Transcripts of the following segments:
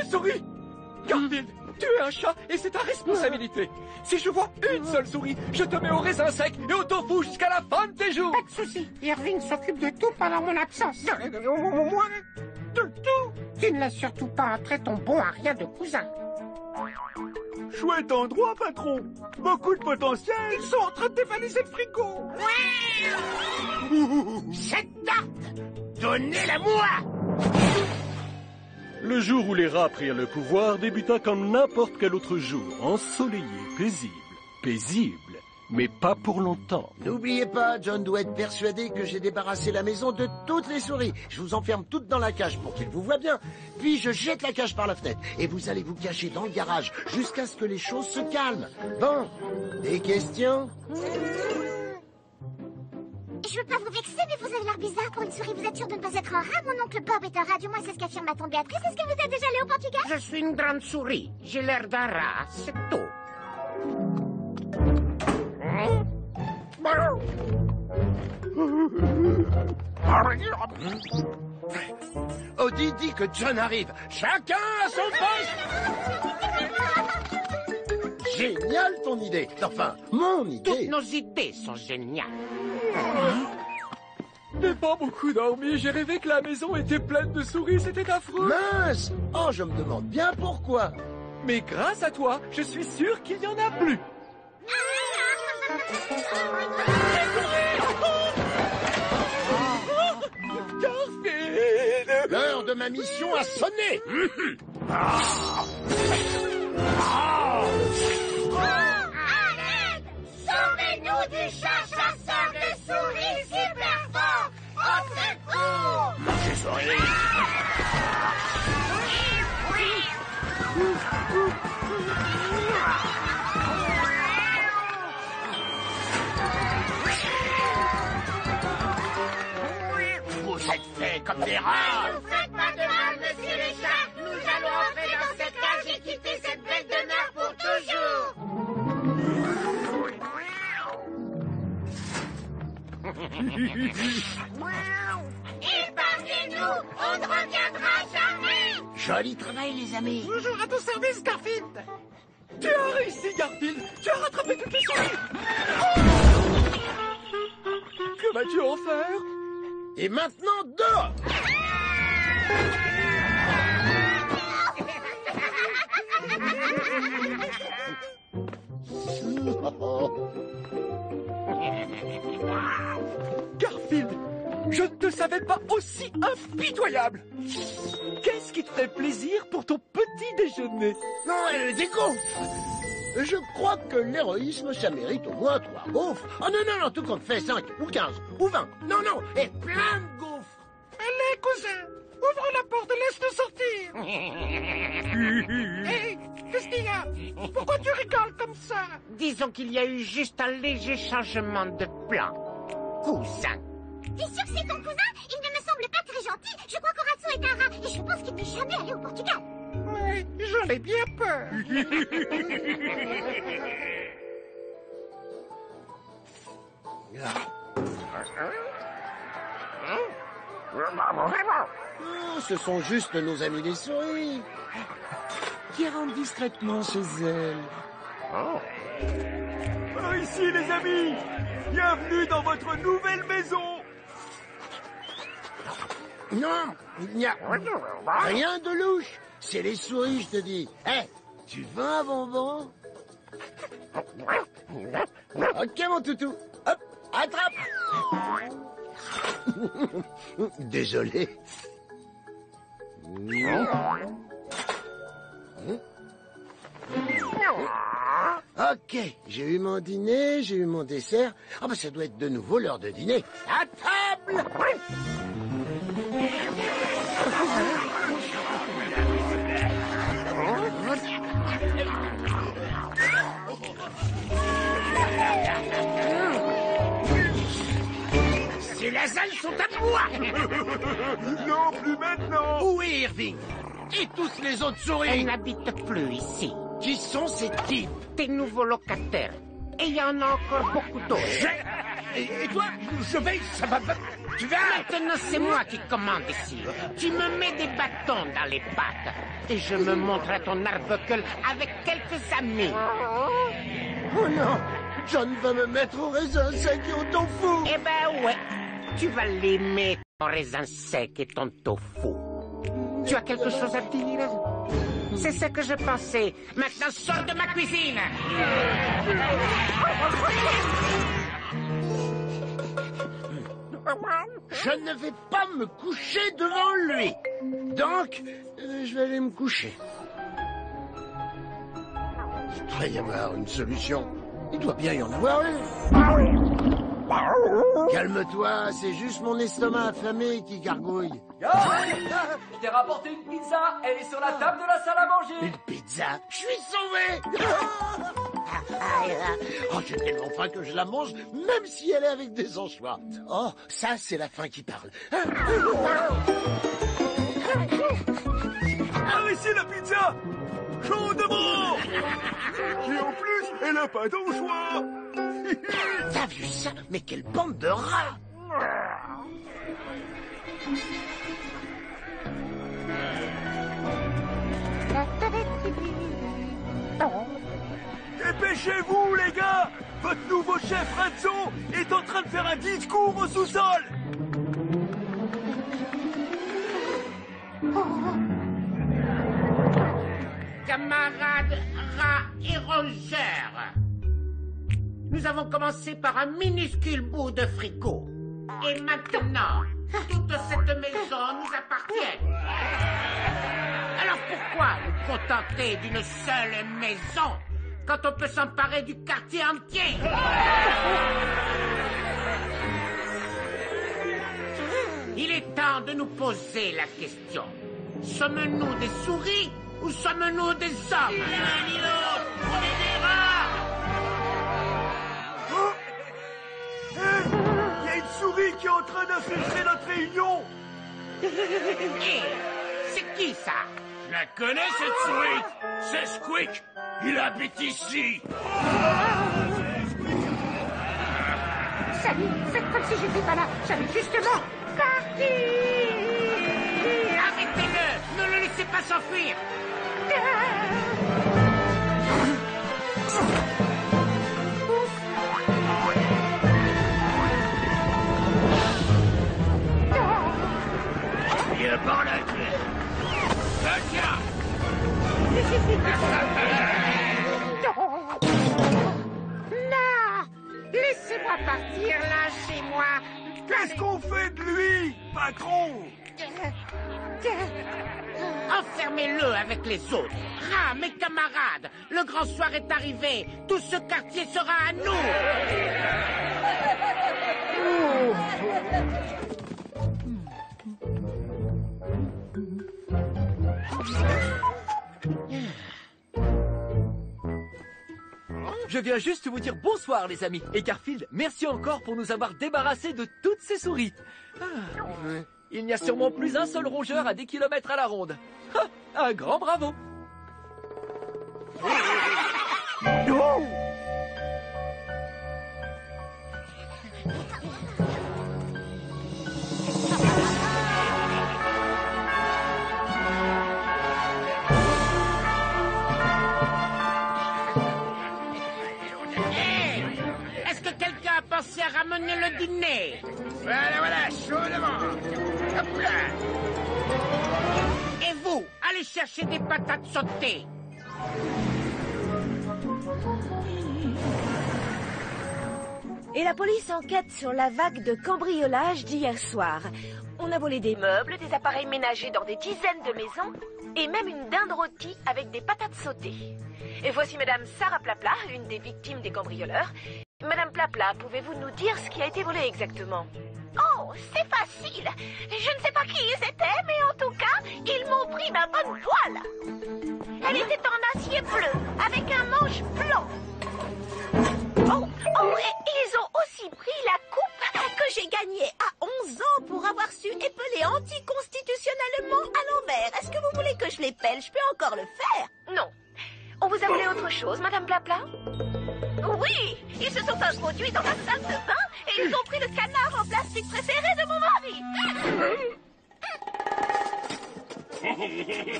des souris! Garfield, tu es un chat et c'est ta responsabilité. Si je vois une seule souris, je te mets au raisin sec et au tofu jusqu'à la fin de tes jours. Pas de soucis, Irving s'occupe de tout pendant mon absence. Moi, de tout. Tu ne laisses surtout pas entrer ton bon à rien de cousin. Chouette endroit, patron. Beaucoup de potentiel. Ils sont en train de dévaliser le frigo. Cette tarte, donnez-la-moi. Le jour où les rats prirent le pouvoir débuta comme n'importe quel autre jour, ensoleillé, paisible, mais pas pour longtemps. N'oubliez pas, John doit être persuadé que j'ai débarrassé la maison de toutes les souris. Je vous enferme toutes dans la cage pour qu'il vous voie bien. Puis je jette la cage par la fenêtre et vous allez vous cacher dans le garage jusqu'à ce que les choses se calment. Bon, des questions? Je veux pas vous vexer, mais vous avez l'air bizarre pour une souris. Vous êtes sûr de ne pas être un rat? Mon oncle Bob est un rat, du moins c'est ce qu'affirme ma tante Béatrice. Est-ce que vous êtes déjà allé au Portugal? Je suis une grande souris. J'ai l'air d'un rat, c'est tout. Odie dit que John arrive. Chacun à son poste. Génial ton idée. Enfin, mon idée. Toutes nos idées sont géniales. J'ai pas beaucoup dormi, j'ai rêvé que la maison était pleine de souris, c'était affreux. Mince. Oh, je me demande bien pourquoi. Mais grâce à toi, je suis sûr qu'il n'y en a plus. Garfield! L'heure de ma mission a sonné. Arrête! Sauvez-nous du chat chasseur de souris super fort! Au secours! Marchez souris. Vous êtes faits comme des rats. Ne vous faites pas de mal, monsieur le chat! Nous allons entrer dans cette cage et quitter cette belle demeure pour toujours! Épargnez-nous! On ne reviendra jamais! Joli travail, les amis. Toujours à ton service, Garfield. Tu as réussi, Garfield! Tu as rattrapé toutes les souris! Que vas-tu en faire? Et maintenant, dehors. Garfield, je ne te savais pas aussi impitoyable. Qu'est-ce qui te ferait plaisir pour ton petit déjeuner? Non, des gaufres. Je crois que l'héroïsme, ça mérite au moins 3 gaufres. Oh non, non, non, tout compte fait 5 ou 15 ou 20. Non, non, et plein de gaufres. Allez, cousin, ouvre la porte et laisse-le sortir. Hé, qu'est-ce qu'il y a? Pourquoi tu rigoles comme ça? Disons qu'il y a eu juste un léger changement de plan. Cousin. T'es sûr que c'est ton cousin? Il ne me semble pas très gentil. Je crois qu'Horatio est un rat et je pense qu'il n'est jamais allé au Portugal. Oui, j'en ai bien peur. Oh, ce sont juste nos amis les souris qui rentrent discrètement chez elles. Par ici, les amis! Bienvenue dans votre nouvelle maison! Non, il n'y a rien de louche. C'est les souris, je te dis. Hé, tu veux un bonbon? Ok, mon toutou. Hop, attrape. Désolé. Ok, j'ai eu mon dîner, j'ai eu mon dessert. Ah bah ça doit être de nouveau l'heure de dîner. À table! Ces lasagnes sont à moi. Non, plus maintenant! Où est Irving? Et tous les autres Elle souris? n'habite plus ici. Qui sont ces types? Tes nouveaux locataires. Et il y en a encore beaucoup d'autres. Et toi, je vais, ça va... Maintenant, c'est moi qui commande ici. Tu me mets des bâtons dans les pattes. Et je me montre à ton Arbuckle avec quelques amis. Oh non, John va me mettre au raisin sec et au tofu. Eh ben ouais, tu vas l'aimer, ton raisin sec et ton tofu. Tu as quelque chose à dire? C'est ce que je pensais. Maintenant, sors de ma cuisine. Je ne vais pas me coucher devant lui. Donc, je vais aller me coucher. Il doit y avoir une solution. Il doit bien y en avoir une. Calme-toi, c'est juste mon estomac affamé qui gargouille. Je t'ai rapporté une pizza, elle est sur la table de la salle à manger. Une pizza? Je suis sauvé. Oh, j'ai tellement faim que je la mange, même si elle est avec des anchois. Oh, ça, c'est la faim qui parle. Ah, ici la pizza chaudement. Et en plus, elle a pas d'anchois. T'as vu ça? Mais quelle bande de rats! Dépêchez-vous, les gars! Votre nouveau chef Razzo est en train de faire un discours au sous-sol! Camarades rats et rongeurs, nous avons commencé par un minuscule bout de fricot. Et maintenant, toute cette maison nous appartient. Alors pourquoi nous contenter d'une seule maison quand on peut s'emparer du quartier entier? Il est temps de nous poser la question. Sommes-nous des souris ou sommes-nous des hommes? L'un ni l'autre, on est des rats! Il y a une souris qui est en train d'infiltrer notre réunion! Hé, c'est qui ça? Je la connais, cette souris. C'est Squeak. Il habite ici. Salut, faites comme si j'étais pas là. J'avais justement parti. Arrêtez-le. Ne le laissez pas s'enfuir. Viens par la clé. Tiens. Non! Laissez-moi partir, lâchez-moi! Qu'est-ce qu'on fait de lui, patron? Enfermez-le avec les autres! Ah, mes camarades! Le grand soir est arrivé! Tout ce quartier sera à nous! Je viens juste vous dire bonsoir, les amis. Et Garfield, merci encore pour nous avoir débarrassés de toutes ces souris. Il n'y a sûrement plus un seul rongeur à des kilomètres à la ronde. Un grand bravo. Pensez à ramener le dîner. Voilà, chaudement. Hop là. Et vous, allez chercher des patates sautées. Et la police enquête sur la vague de cambriolage d'hier soir. On a volé des meubles, des appareils ménagers dans des dizaines de maisons et même une dinde rôtie avec des patates sautées. Et voici Madame Sarah Plapla, une des victimes des cambrioleurs. Madame Plapla, pouvez-vous nous dire ce qui a été volé exactement? Oh, c'est facile. Je ne sais pas qui ils étaient, mais en tout cas, ils m'ont pris ma bonne poêle. Elle était en acier bleu, avec un manche blanc. Oh, et ils ont aussi pris la coupe que j'ai gagnée à 11 ans pour avoir su épeler anticonstitutionnellement à l'envers. Est-ce que vous voulez que je l'épelle? Je peux encore le faire. Non. On vous a volé autre chose, Madame Plapla? Oui, ils se sont introduits dans la salle de bain Et ils ont pris le canard en plastique préféré de mon mari.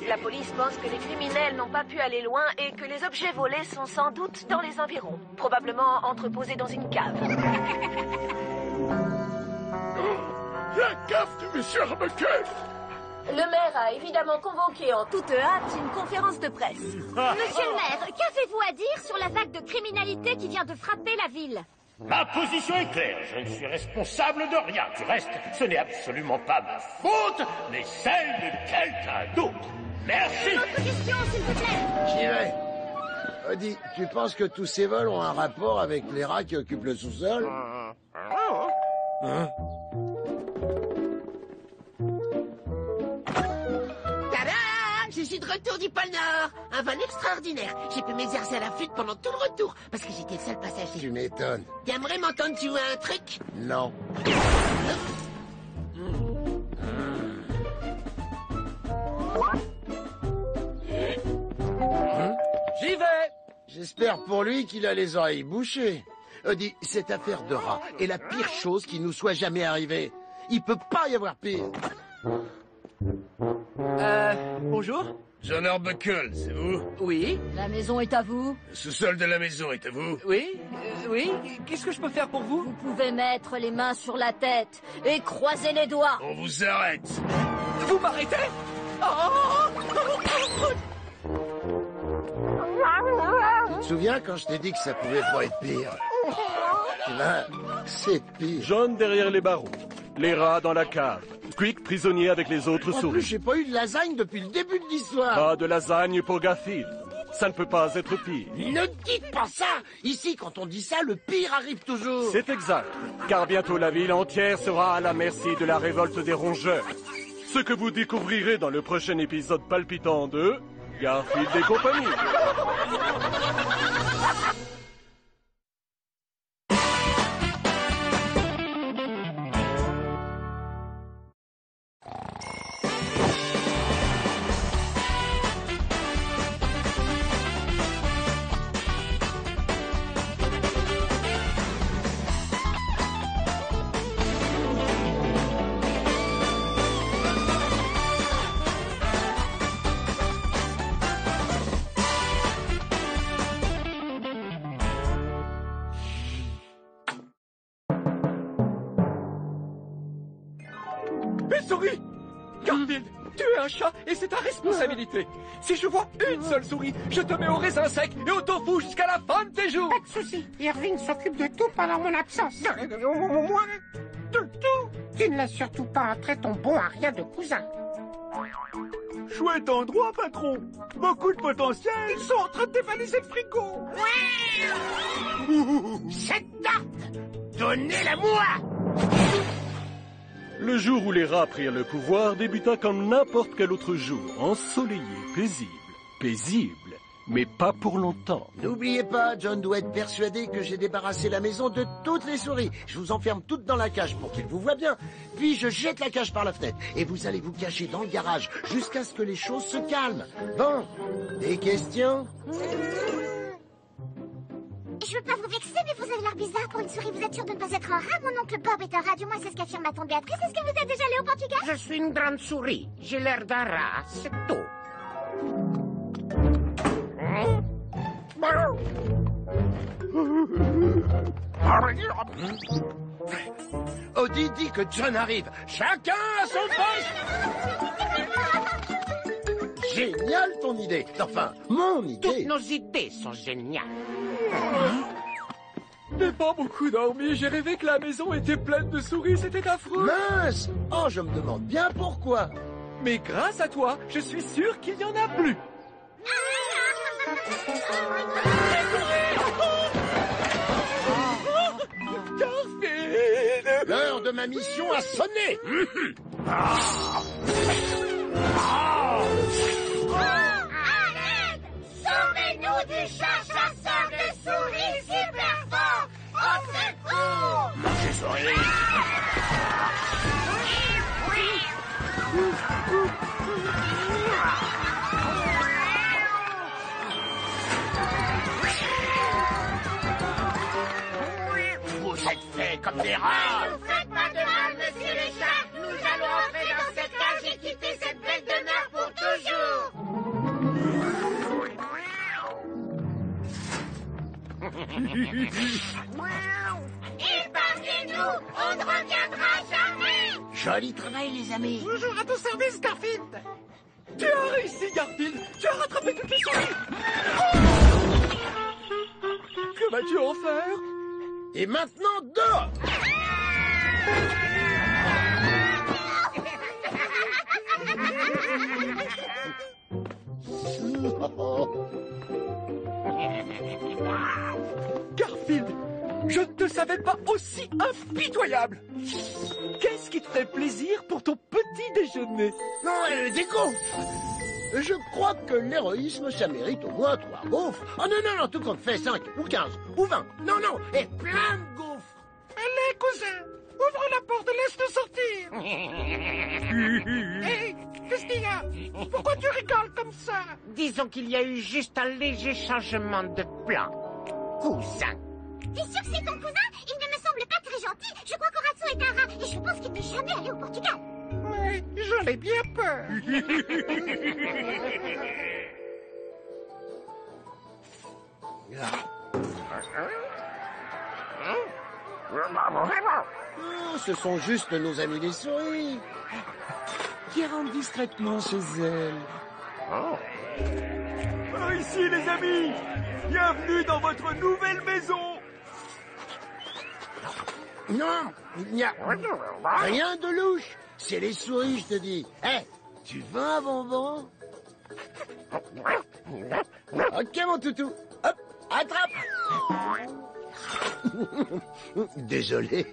La police pense que les criminels n'ont pas pu aller loin et que les objets volés sont sans doute dans les environs, probablement entreposés dans une cave. La cave de Monsieur Arbuckle! Le maire a évidemment convoqué en toute hâte une conférence de presse. Monsieur le maire, qu'avez-vous à dire sur la vague de criminalité qui vient de frapper la ville? Ma position est claire, je ne suis responsable de rien. Du reste, ce n'est absolument pas ma faute, mais celle de quelqu'un d'autre. Merci. Autre question, s'il vous plaît. J'y vais. Odie, tu penses que tous ces vols ont un rapport avec les rats qui occupent le sous-sol? Hein? Je suis de retour du pôle Nord. Un vol extraordinaire. J'ai pu m'exercer à la flûte pendant tout le retour parce que j'étais le seul passager. Tu m'étonnes. T'aimerais m'entendre jouer un truc? Non. J'y vais. J'espère pour lui qu'il a les oreilles bouchées. Odie, cette affaire de rat est la pire chose qui nous soit jamais arrivée. Il peut pas y avoir pire. Bonjour. John Arbuckle, c'est vous? Oui, La maison est à vous. Le sous-sol de la maison est à vous? oui, oui. Qu'est-ce que je peux faire pour vous? Vous pouvez mettre les mains sur la tête et croiser les doigts. On vous arrête. Vous m'arrêtez? Tu te souviens quand je t'ai dit que ça pouvait pas être pire? Là, c'est pire. John derrière les barreaux. Les rats dans la cave. Squeak prisonnier avec les autres En plus, souris. j'ai pas eu de lasagne depuis le début de l'histoire. Pas de lasagne pour Garfield. Ça ne peut pas être pire. Ne dites pas ça! Ici, quand on dit ça, le pire arrive toujours. C'est exact, car bientôt la ville entière sera à la merci de la révolte des rongeurs. Ce que vous découvrirez dans le prochain épisode palpitant de Garfield et compagnie. Une souris! Garfield, tu es un chat et c'est ta responsabilité. Si je vois une seule souris, je te mets au raisin sec et au tofu jusqu'à la fin de tes jours. Pas de soucis. Irving s'occupe de tout pendant mon absence. Moi? De tout? Tu ne laisses surtout pas entrer ton bon à rien de cousin. Chouette endroit, patron. Beaucoup de potentiel. Ils sont en train de dévaliser le frigo. Cette tarte, donnez-la-moi. Le jour où les rats prirent le pouvoir débuta comme n'importe quel autre jour, ensoleillé, paisible. Paisible, mais pas pour longtemps. N'oubliez pas, John doit être persuadé que j'ai débarrassé la maison de toutes les souris. Je vous enferme toutes dans la cage pour qu'il vous voie bien. Puis je jette la cage par la fenêtre. Et vous allez vous cacher dans le garage jusqu'à ce que les choses se calment. Bon, des questions? Je veux pas vous vexer, mais vous avez l'air bizarre pour une souris. Vous êtes sûr de ne pas être un rat? Mon oncle Bob est un rat, du moins c'est ce qu'affirme ma tante Béatrice. Est-ce que vous êtes déjà allé au Portugal? Je suis une grande souris. J'ai l'air d'un rat, c'est tout. Odie dit que John arrive. Chacun à son poste. Génial ton idée. Enfin, mon Toutes idée. nos idées sont géniales. J'ai pas beaucoup dormi. J'ai rêvé que la maison était pleine de souris. C'était affreux. Mince. Oh, je me demande bien pourquoi. Mais grâce à toi, je suis sûr qu'il y en a plus. Garfield! L'heure de ma mission a sonné. Sauvez-nous du chat chasseur de souris super fort! Au secours! Mangez souris. Vous êtes fait comme comme des rats. Ne vous faites pas de mal, monsieur le chat. Nous allons entrer dans cette cage et quitter cette belle demeure pour toujours. Épargnez-nous, on ne reviendra jamais. Joli travail, les amis. Toujours à ton service, Garfield. Tu as réussi, Garfield. Tu as rattrapé toutes les souris. Que vas-tu en faire? Et maintenant, dehors. Garfield, je ne te savais pas aussi impitoyable. Qu'est-ce qui te fait plaisir pour ton petit déjeuner? Non, des gaufres. Je crois que l'héroïsme, ça mérite au moins 3 gaufres. Oh non, non, non, tout compte fait 5 ou 15 ou 20. Non, non, et plein de gaufres. Allez, cousin, ouvre la porte et laisse-nous sortir. Hé, qu'est-ce qu'il y a? Pourquoi tu rigoles comme ça? Disons qu'il y a eu juste un léger changement de plan, cousin. T'es sûr que c'est ton cousin? Il ne me semble pas très gentil. Je crois qu'Horatio est un rat et je pense qu'il n'est jamais allé au Portugal. Ouais, j'en ai bien peur. Oh, ce sont juste nos amis les souris qui rentrent discrètement chez elles. Par ici, les amis. Bienvenue dans votre nouvelle maison. Non, il n'y a rien de louche. C'est les souris, je te dis. Hé, tu veux un bonbon? Ok, mon toutou. Hop, attrape. Désolé.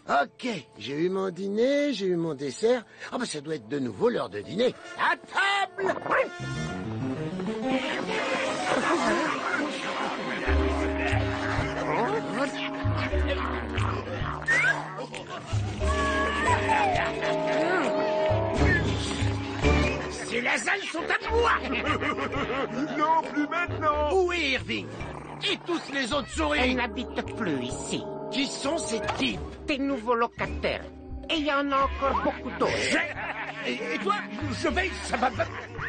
Ok, j'ai eu mon dîner, j'ai eu mon dessert. Ah bah ça doit être de nouveau l'heure de dîner. À table! Ces lasagnes sont à moi. Non, plus maintenant. Où est Irving? Et tous les autres Elle souris? n'habite plus ici. Qui sont ces types? Tes nouveaux locataires. Et il y en a encore beaucoup d'autres. Et toi? Je vais... Ça va...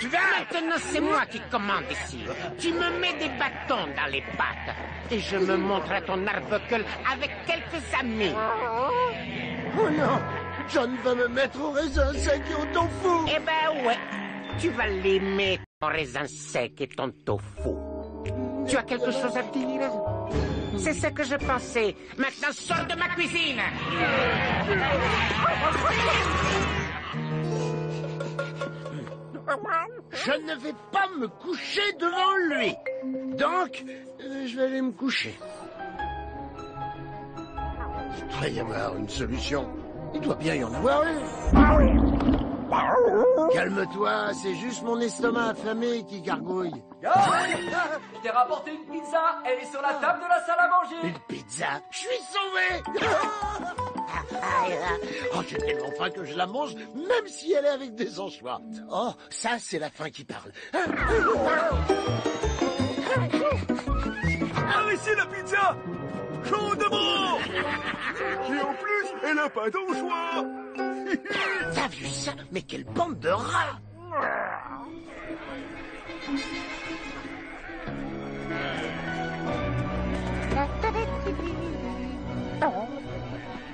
Tu vas... Maintenant, c'est moi qui commande ici. Tu me mets des bâtons dans les pattes. Et je me montre à ton Arbuckle avec quelques amis. Oh non! John va me mettre au raisin sec et au tofu! Eh ben ouais, tu vas l'aimer, ton raisin sec et ton tofu. Tu as quelque chose à dire? C'est ce que je pensais. Maintenant, sors de ma cuisine! Je ne vais pas me coucher devant lui! Donc, je vais aller me coucher. Il doit y avoir une solution. Il doit bien y en avoir une. Calme-toi, c'est juste mon estomac affamé qui gargouille. Garfield, je t'ai rapporté une pizza. Elle est sur la table de la salle à manger. Une pizza? Je suis sauvé! Oh, j'ai tellement faim que je la mange, même si elle est avec des anchois. Oh, ça, c'est la faim qui parle. Par ici, la pizza. Chaudement. Et en plus, elle n'a pas d'anchois. T'as vu ça? Mais quelle bande de rats!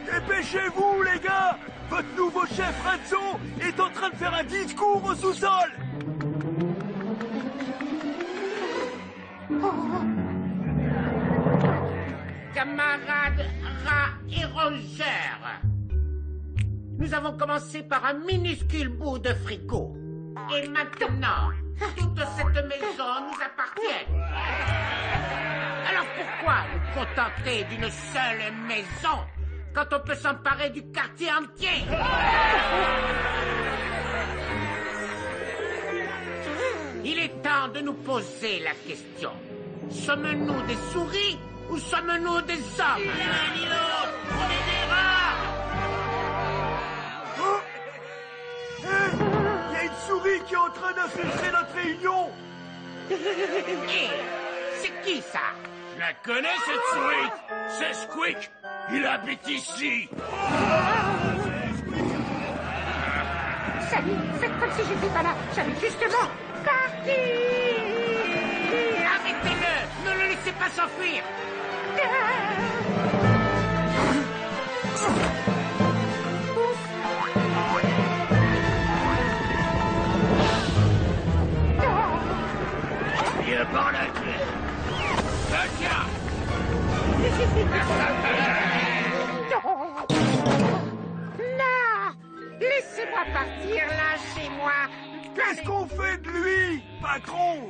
Dépêchez-vous, les gars. Votre nouveau chef Razzo est en train de faire un discours au sous-sol. Camarades rats et rongeurs, nous avons commencé par un minuscule bout de fricot. Et maintenant, toute cette maison nous appartient. Alors pourquoi nous contenter d'une seule maison quand on peut s'emparer du quartier entier? Il est temps de nous poser la question. Sommes-nous des souris ou sommes-nous des hommes? Ni l'un ni l'autre, on est des rats! Il y a une souris qui est en train d'infiltrer notre réunion. Hé, c'est qui ça? Je la connais, cette souris. C'est Squeak. Il habite ici. Salut, faites comme si j'étais pas là. J'avais justement parti. Arrêtez-le. Ne le laissez pas s'enfuir. Viens par la clé. Tiens. Non, laissez-moi partir, lâchez-moi. Qu'est-ce qu'on fait de lui, patron?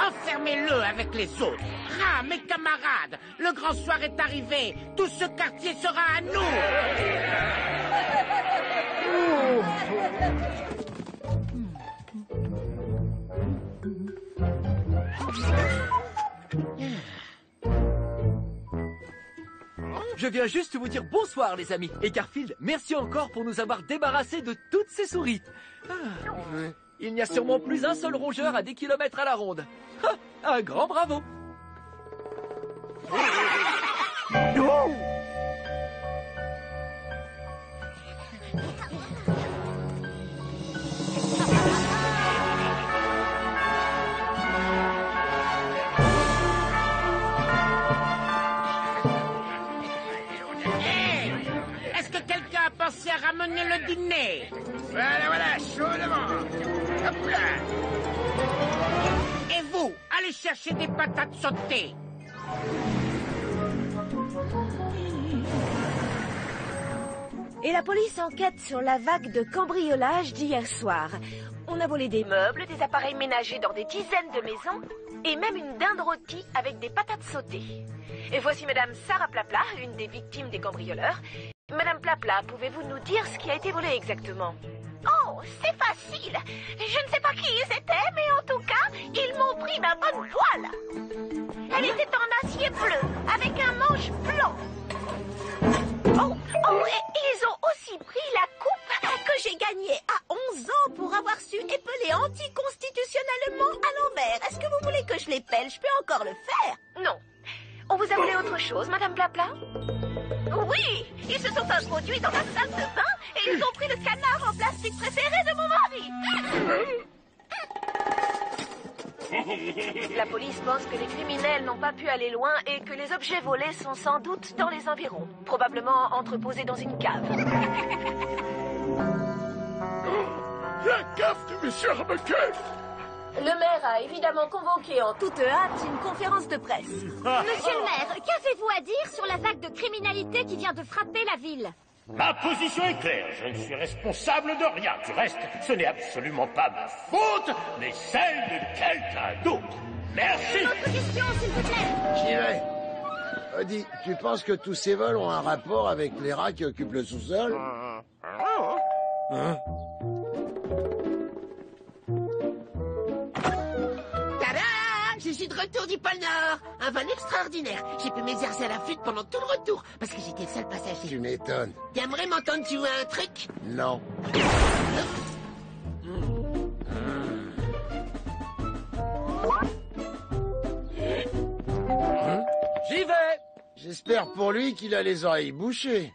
Enfermez-le avec les autres. Ah, mes camarades, le grand soir est arrivé. Tout ce quartier sera à nous. Je viens juste vous dire bonsoir, les amis. Et Garfield, merci encore pour nous avoir débarrassés de toutes ces souris. Il n'y a sûrement plus un seul rongeur à 10 km à la ronde. Un grand bravo. Est-ce que quelqu'un a pensé à ramener le dîner? Voilà, chaudement. Hop là. Et vous, allez chercher des patates sautées. Et la police enquête sur la vague de cambriolage d'hier soir. On a volé des meubles, des appareils ménagers dans des dizaines de maisons et même une dinde rôtie avec des patates sautées. Et voici Madame Sarah Plapla, une des victimes des cambrioleurs. Madame Plapla, pouvez-vous nous dire ce qui a été volé exactement? Oh, c'est facile. Je ne sais pas qui ils étaient, mais en tout cas, ils m'ont pris ma bonne poêle. Elle était en acier bleu, avec un manche blanc. Oh, et ils ont aussi pris la coupe que j'ai gagnée à 11 ans pour avoir su épeler anticonstitutionnellement à l'envers. Est-ce que vous voulez que je l'épelle? Je peux encore le faire. Non. On vous a volé autre chose, Madame Plapla? Oui, ils se sont introduits dans la salle de bain et ils ont pris le canard en plastique préféré de mon mari. La police pense que les criminels n'ont pas pu aller loin et que les objets volés sont sans doute dans les environs, probablement entreposés dans une cave. La cave de monsieur Arbuckle. Le maire a évidemment convoqué en toute hâte une conférence de presse. Monsieur le maire, qu'avez-vous à dire sur la vague de criminalité qui vient de frapper la ville? Ma position est claire. Je ne suis responsable de rien. Du reste, ce n'est absolument pas ma faute, mais celle de quelqu'un d'autre. Merci. Une autre question, s'il vous plaît. J'irai. Dis, tu penses que tous ces vols ont un rapport avec les rats qui occupent le sous-sol? Hein? Je suis de retour du pôle Nord. Un vol extraordinaire. J'ai pu m'exercer à la flûte pendant tout le retour parce que j'étais le seul passager. Tu m'étonnes. T'aimerais m'entendre jouer à un truc? Non. J'y vais. J'espère pour lui qu'il a les oreilles bouchées.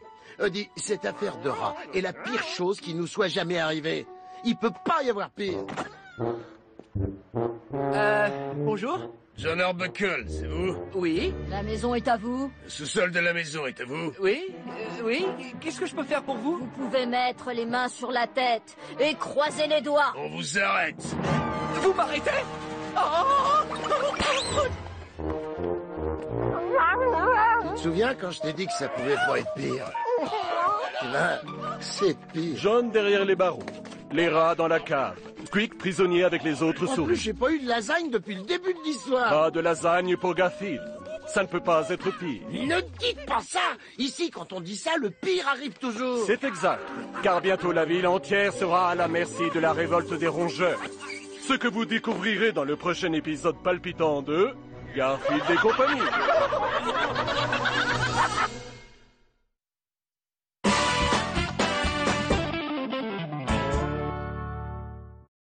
Dis, cette affaire de rat est la pire chose qui nous soit jamais arrivée. Il peut pas y avoir pire. Bonjour. John Arbuckle, c'est vous? Oui, La maison est à vous. Le sous-sol de la maison est à vous? oui. Qu'est-ce que je peux faire pour vous? Vous pouvez mettre les mains sur la tête et croiser les doigts. On vous arrête. Vous m'arrêtez? Tu te souviens quand je t'ai dit que ça pouvait pas être pire? Là, c'est pire. John derrière les barreaux. Les rats dans la cave. Squeak prisonnier avec les autres En plus, souris. j'ai pas eu de lasagne depuis le début de l'histoire. Pas de lasagne pour Garfield. Ça ne peut pas être pire. Ne dites pas ça! Ici, quand on dit ça, le pire arrive toujours. C'est exact, car bientôt la ville entière sera à la merci de la révolte des rongeurs. Ce que vous découvrirez dans le prochain épisode palpitant de Garfield et compagnie.